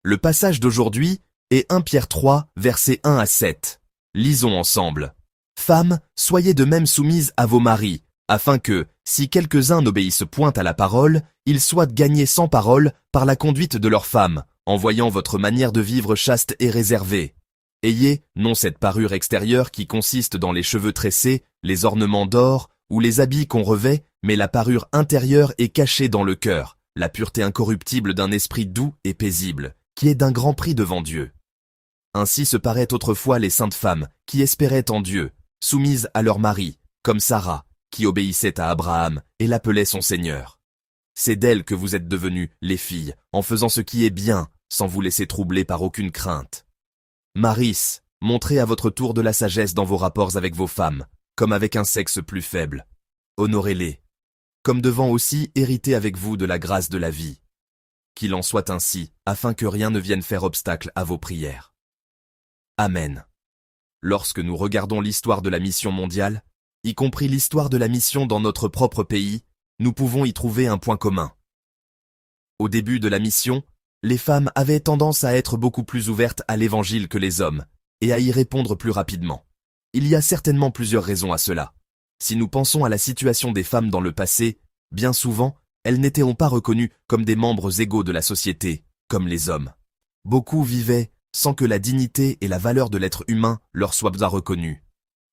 Le passage d'aujourd'hui est 1 Pierre 3, versets 1 à 7. Lisons ensemble. Femmes, soyez de même soumises à vos maris, afin que, si quelques-uns n'obéissent point à la parole, ils soient gagnés sans parole par la conduite de leurs femmes, en voyant votre manière de vivre chaste et réservée. Ayez, non cette parure extérieure qui consiste dans les cheveux tressés, les ornements d'or, ou les habits qu'on revêt, mais la parure intérieure est cachée dans le cœur, la pureté incorruptible d'un esprit doux et paisible, qui est d'un grand prix devant Dieu. Ainsi se paraient autrefois les saintes femmes, qui espéraient en Dieu, soumises à leur mari, comme Sarah, qui obéissait à Abraham et l'appelait son Seigneur. C'est d'elle que vous êtes devenues, les filles, en faisant ce qui est bien, sans vous laisser troubler par aucune crainte. Maris, montrez à votre tour de la sagesse dans vos rapports avec vos femmes, comme avec un sexe plus faible. Honorez-les, comme devant aussi hériter avec vous de la grâce de la vie. Qu'il en soit ainsi, afin que rien ne vienne faire obstacle à vos prières. Amen. Lorsque nous regardons l'histoire de la mission mondiale, y compris l'histoire de la mission dans notre propre pays, nous pouvons y trouver un point commun. Au début de la mission, les femmes avaient tendance à être beaucoup plus ouvertes à l'évangile que les hommes, et à y répondre plus rapidement. Il y a certainement plusieurs raisons à cela. Si nous pensons à la situation des femmes dans le passé, bien souvent, elles n'étaient pas reconnues comme des membres égaux de la société, comme les hommes. Beaucoup vivaient sans que la dignité et la valeur de l'être humain leur soient reconnues.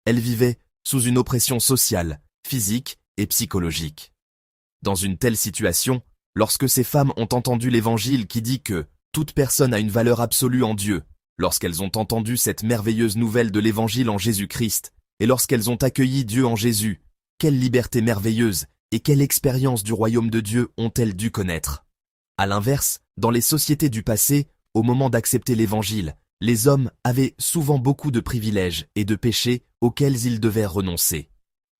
Elles vivaient sous une oppression sociale, physique et psychologique. Dans une telle situation, lorsque ces femmes ont entendu l'évangile qui dit que toute personne a une valeur absolue en Dieu, lorsqu'elles ont entendu cette merveilleuse nouvelle de l'évangile en Jésus-Christ, et lorsqu'elles ont accueilli Dieu en Jésus, quelle liberté merveilleuse et quelle expérience du royaume de Dieu ont-elles dû connaître? À l'inverse, dans les sociétés du passé, au moment d'accepter l'évangile, les hommes avaient souvent beaucoup de privilèges et de péchés auxquels ils devaient renoncer.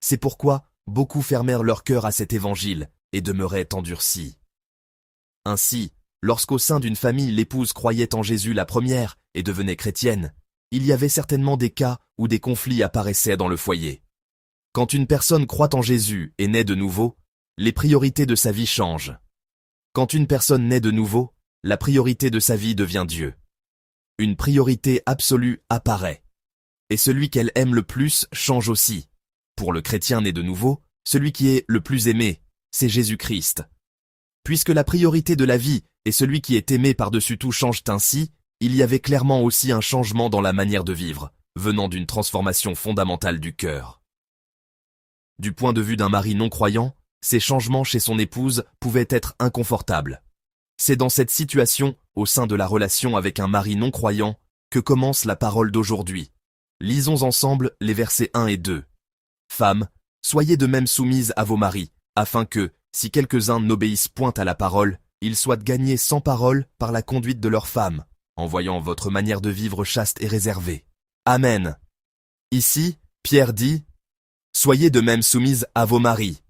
C'est pourquoi beaucoup fermèrent leur cœur à cet évangile et demeuraient endurcis. Ainsi, lorsqu'au sein d'une famille l'épouse croyait en Jésus la première et devenait chrétienne, il y avait certainement des cas où des conflits apparaissaient dans le foyer. Quand une personne croit en Jésus et naît de nouveau, les priorités de sa vie changent. Quand une personne naît de nouveau, la priorité de sa vie devient Dieu. Une priorité absolue apparaît. Et celui qu'elle aime le plus change aussi. Pour le chrétien né de nouveau, celui qui est le plus aimé, c'est Jésus-Christ. Puisque la priorité de la vie et celui qui est aimé par-dessus tout changent ainsi, il y avait clairement aussi un changement dans la manière de vivre, venant d'une transformation fondamentale du cœur. Du point de vue d'un mari non-croyant, ces changements chez son épouse pouvaient être inconfortables. C'est dans cette situation, au sein de la relation avec un mari non-croyant, que commence la parole d'aujourd'hui. Lisons ensemble les versets 1 et 2. Femmes, soyez de même soumises à vos maris, afin que, si quelques-uns n'obéissent point à la parole, ils soient gagnés sans parole par la conduite de leurs femmes, en voyant votre manière de vivre chaste et réservée. Amen. Ici, Pierre dit, « Soyez de même soumises à vos maris ».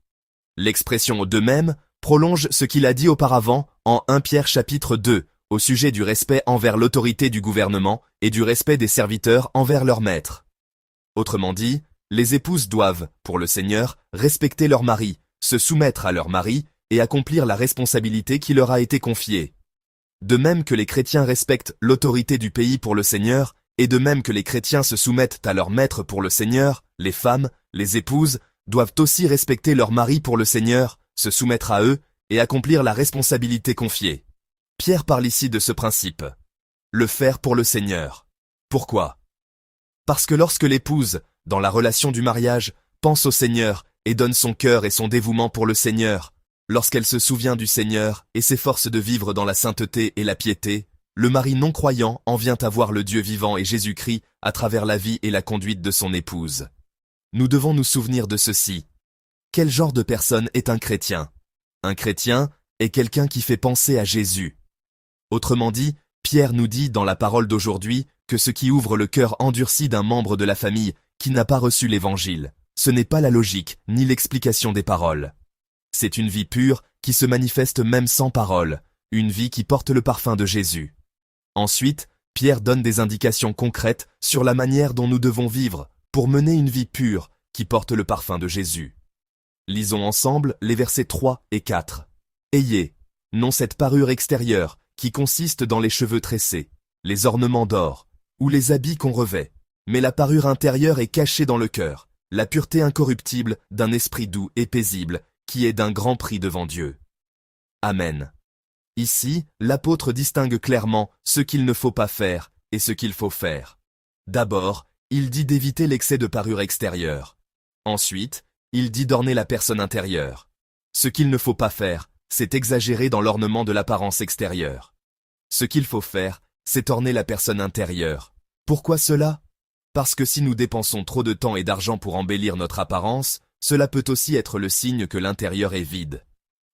L'expression « de même » prolonge ce qu'il a dit auparavant en 1 Pierre chapitre 2, au sujet du respect envers l'autorité du gouvernement et du respect des serviteurs envers leurs maîtres. Autrement dit, les épouses doivent, pour le Seigneur, respecter leur mari, se soumettre à leur mari et accomplir la responsabilité qui leur a été confiée. De même que les chrétiens respectent l'autorité du pays pour le Seigneur, et de même que les chrétiens se soumettent à leur maître pour le Seigneur, les femmes, les épouses, doivent aussi respecter leur mari pour le Seigneur, se soumettre à eux et accomplir la responsabilité confiée. Pierre parle ici de ce principe. Le faire pour le Seigneur. Pourquoi? Parce que lorsque l'épouse, dans la relation du mariage, pense au Seigneur et donne son cœur et son dévouement pour le Seigneur, lorsqu'elle se souvient du Seigneur et s'efforce de vivre dans la sainteté et la piété, le mari non-croyant en vient à voir le Dieu vivant et Jésus-Christ à travers la vie et la conduite de son épouse. Nous devons nous souvenir de ceci. Quel genre de personne est un chrétien? Un chrétien est quelqu'un qui fait penser à Jésus. Autrement dit, Pierre nous dit dans la parole d'aujourd'hui que ce qui ouvre le cœur endurci d'un membre de la famille qui n'a pas reçu l'évangile, ce n'est pas la logique ni l'explication des paroles. C'est une vie pure qui se manifeste même sans parole, une vie qui porte le parfum de Jésus. Ensuite, Pierre donne des indications concrètes sur la manière dont nous devons vivre pour mener une vie pure qui porte le parfum de Jésus. Lisons ensemble les versets 3 et 4. Ayez, non cette parure extérieure qui consiste dans les cheveux tressés, les ornements d'or, ou les habits qu'on revêt, mais la parure intérieure est cachée dans le cœur, la pureté incorruptible d'un esprit doux et paisible, qui est d'un grand prix devant Dieu. Amen. Ici, l'apôtre distingue clairement ce qu'il ne faut pas faire et ce qu'il faut faire. D'abord, il dit d'éviter l'excès de parure extérieure. Ensuite, il dit d'orner la personne intérieure. Ce qu'il ne faut pas faire, c'est exagérer dans l'ornement de l'apparence extérieure. Ce qu'il faut faire, c'est orner la personne intérieure. Pourquoi cela? Parce que si nous dépensons trop de temps et d'argent pour embellir notre apparence, cela peut aussi être le signe que l'intérieur est vide.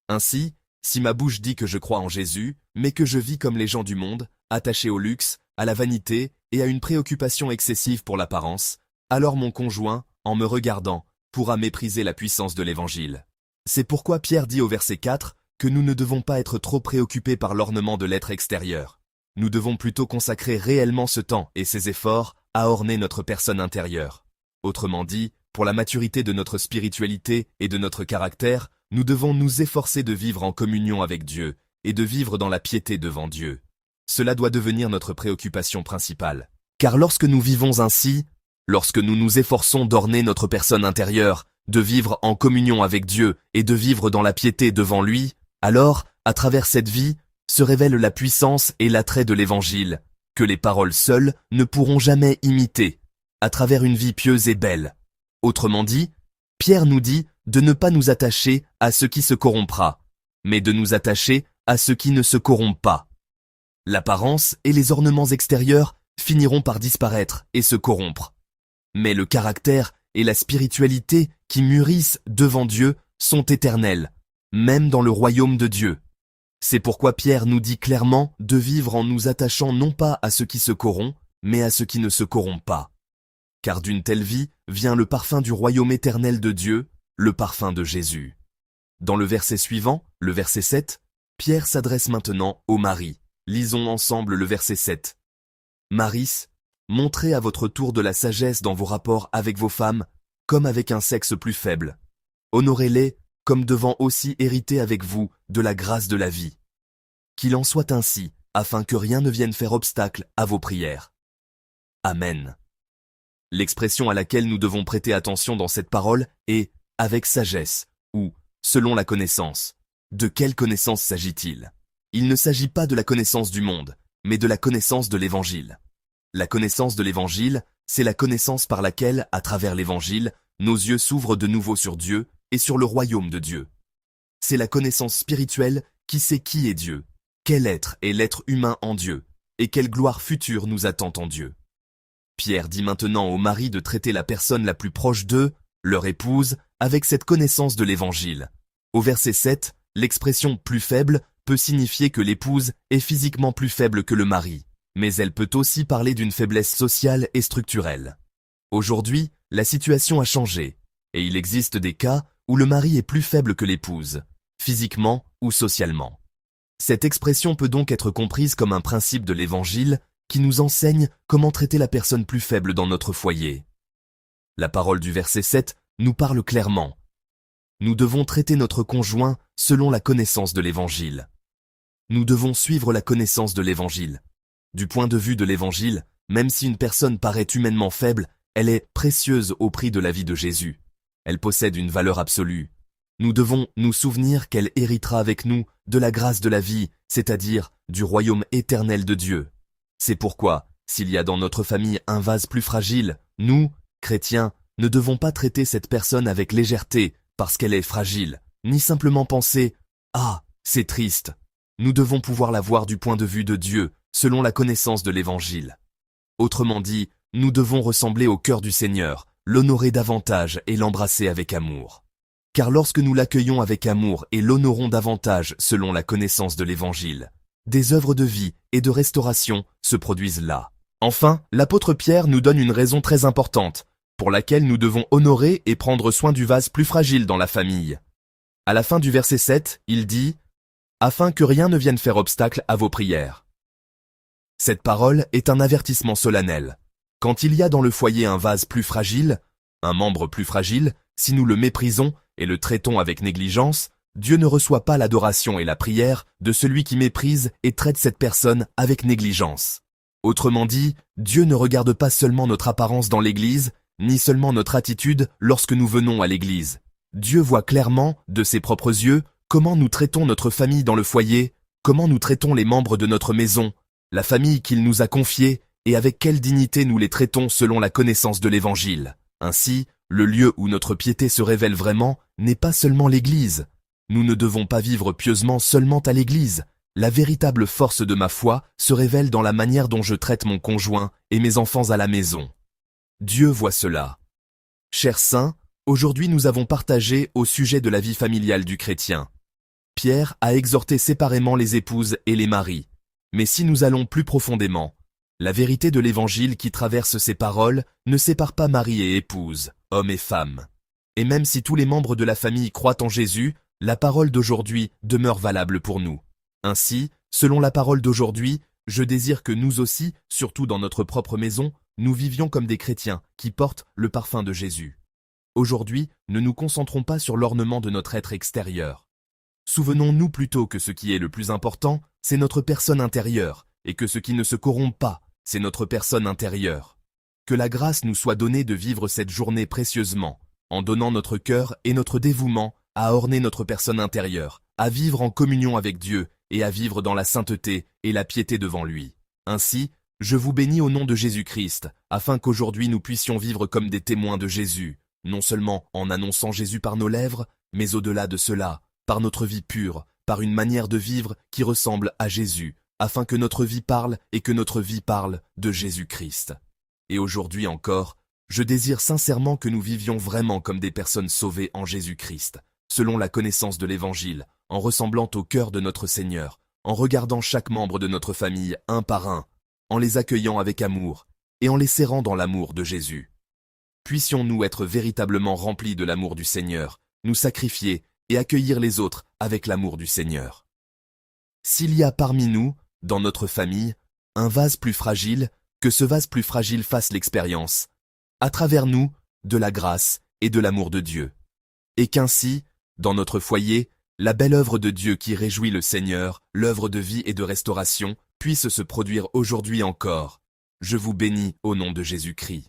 Ainsi, si ma bouche dit que je crois en Jésus, mais que je vis comme les gens du monde, attaché au luxe, à la vanité et à une préoccupation excessive pour l'apparence, alors mon conjoint, en me regardant, pourra mépriser la puissance de l'Évangile. C'est pourquoi Pierre dit au verset 4 que nous ne devons pas être trop préoccupés par l'ornement de l'être extérieur. Nous devons plutôt consacrer réellement ce temps et ces efforts à orner notre personne intérieure. Autrement dit, pour la maturité de notre spiritualité et de notre caractère, nous devons nous efforcer de vivre en communion avec Dieu et de vivre dans la piété devant Dieu. Cela doit devenir notre préoccupation principale. Car lorsque nous vivons ainsi, lorsque nous nous efforçons d'orner notre personne intérieure, de vivre en communion avec Dieu et de vivre dans la piété devant lui, alors, à travers cette vie, se révèle la puissance et l'attrait de l'Évangile, que les paroles seules ne pourront jamais imiter, à travers une vie pieuse et belle. Autrement dit, Pierre nous dit de ne pas nous attacher à ce qui se corrompra, mais de nous attacher à ce qui ne se corrompt pas. L'apparence et les ornements extérieurs finiront par disparaître et se corrompre. Mais le caractère et la spiritualité qui mûrissent devant Dieu sont éternels, même dans le royaume de Dieu. C'est pourquoi Pierre nous dit clairement de vivre en nous attachant non pas à ce qui se corrompt, mais à ce qui ne se corrompt pas. Car d'une telle vie vient le parfum du royaume éternel de Dieu, le parfum de Jésus. Dans le verset suivant, le verset 7, Pierre s'adresse maintenant aux maris. Lisons ensemble le verset 7. Maris, montrez à votre tour de la sagesse dans vos rapports avec vos femmes, comme avec un sexe plus faible. Honorez-les comme devant aussi hériter avec vous de la grâce de la vie. Qu'il en soit ainsi, afin que rien ne vienne faire obstacle à vos prières. Amen. L'expression à laquelle nous devons prêter attention dans cette parole est « avec sagesse » ou « selon la connaissance ». De quelle connaissance s'agit-il? Il ne s'agit pas de la connaissance du monde, mais de la connaissance de l'Évangile. La connaissance de l'Évangile, c'est la connaissance par laquelle, à travers l'Évangile, nos yeux s'ouvrent de nouveau sur Dieu et sur le royaume de Dieu. C'est la connaissance spirituelle qui sait qui est Dieu, quel être est l'être humain en Dieu, et quelle gloire future nous attend en Dieu. Pierre dit maintenant aux maris de traiter la personne la plus proche d'eux, leur épouse, avec cette connaissance de l'Évangile. Au verset 7, l'expression « plus faible » peut signifier que l'épouse est physiquement plus faible que le mari, mais elle peut aussi parler d'une faiblesse sociale et structurelle. Aujourd'hui, la situation a changé, et il existe des cas où le mari est plus faible que l'épouse, physiquement ou socialement. Cette expression peut donc être comprise comme un principe de l'Évangile qui nous enseigne comment traiter la personne plus faible dans notre foyer. La parole du verset 7 nous parle clairement. Nous devons traiter notre conjoint selon la connaissance de l'Évangile. Nous devons suivre la connaissance de l'Évangile. Du point de vue de l'Évangile, même si une personne paraît humainement faible, elle est précieuse au prix de la vie de Jésus. Elle possède une valeur absolue. Nous devons nous souvenir qu'elle héritera avec nous de la grâce de la vie, c'est-à-dire du royaume éternel de Dieu. C'est pourquoi, s'il y a dans notre famille un vase plus fragile, nous, chrétiens, ne devons pas traiter cette personne avec légèreté parce qu'elle est fragile, ni simplement penser « Ah, c'est triste ». Nous devons pouvoir la voir du point de vue de Dieu, selon la connaissance de l'Évangile. Autrement dit, nous devons ressembler au cœur du Seigneur, l'honorer davantage et l'embrasser avec amour. Car lorsque nous l'accueillons avec amour et l'honorons davantage selon la connaissance de l'Évangile, des œuvres de vie et de restauration se produisent là. Enfin, l'apôtre Pierre nous donne une raison très importante, pour laquelle nous devons honorer et prendre soin du vase plus fragile dans la famille. À la fin du verset 7, il dit « Afin que rien ne vienne faire obstacle à vos prières ». Cette parole est un avertissement solennel. Quand il y a dans le foyer un vase plus fragile, un membre plus fragile, si nous le méprisons et le traitons avec négligence, Dieu ne reçoit pas l'adoration et la prière de celui qui méprise et traite cette personne avec négligence. Autrement dit, Dieu ne regarde pas seulement notre apparence dans l'Église, ni seulement notre attitude lorsque nous venons à l'Église. Dieu voit clairement, de ses propres yeux, comment nous traitons notre famille dans le foyer, comment nous traitons les membres de notre maison, la famille qu'il nous a confiée, et avec quelle dignité nous les traitons selon la connaissance de l'Évangile. Ainsi, le lieu où notre piété se révèle vraiment n'est pas seulement l'Église. Nous ne devons pas vivre pieusement seulement à l'Église. La véritable force de ma foi se révèle dans la manière dont je traite mon conjoint et mes enfants à la maison. Dieu voit cela. Chers saints, aujourd'hui nous avons partagé au sujet de la vie familiale du chrétien. Pierre a exhorté séparément les épouses et les maris. Mais si nous allons plus profondément, la vérité de l'Évangile qui traverse ces paroles ne sépare pas mari et épouse, homme et femme. Et même si tous les membres de la famille croient en Jésus, la parole d'aujourd'hui demeure valable pour nous. Ainsi, selon la parole d'aujourd'hui, je désire que nous aussi, surtout dans notre propre maison, nous vivions comme des chrétiens qui portent le parfum de Jésus. Aujourd'hui, ne nous concentrons pas sur l'ornement de notre être extérieur. Souvenons-nous plutôt que ce qui est le plus important, c'est notre personne intérieure, et que ce qui ne se corrompt pas, c'est notre personne intérieure. Que la grâce nous soit donnée de vivre cette journée précieusement, en donnant notre cœur et notre dévouement à orner notre personne intérieure, à vivre en communion avec Dieu et à vivre dans la sainteté et la piété devant lui. Ainsi, je vous bénis au nom de Jésus-Christ, afin qu'aujourd'hui nous puissions vivre comme des témoins de Jésus, non seulement en annonçant Jésus par nos lèvres, mais au-delà de cela, par notre vie pure, par une manière de vivre qui ressemble à Jésus, afin que notre vie parle et que notre vie parle de Jésus-Christ. Et aujourd'hui encore, je désire sincèrement que nous vivions vraiment comme des personnes sauvées en Jésus-Christ, selon la connaissance de l'Évangile, en ressemblant au cœur de notre Seigneur, en regardant chaque membre de notre famille un par un, en les accueillant avec amour et en les serrant dans l'amour de Jésus. Puissions-nous être véritablement remplis de l'amour du Seigneur, nous sacrifier et accueillir les autres avec l'amour du Seigneur. S'il y a parmi nous, dans notre famille, un vase plus fragile, que ce vase plus fragile fasse l'expérience, à travers nous, de la grâce et de l'amour de Dieu. Et qu'ainsi, dans notre foyer, la belle œuvre de Dieu qui réjouit le Seigneur, l'œuvre de vie et de restauration, puisse se produire aujourd'hui encore. Je vous bénis au nom de Jésus-Christ.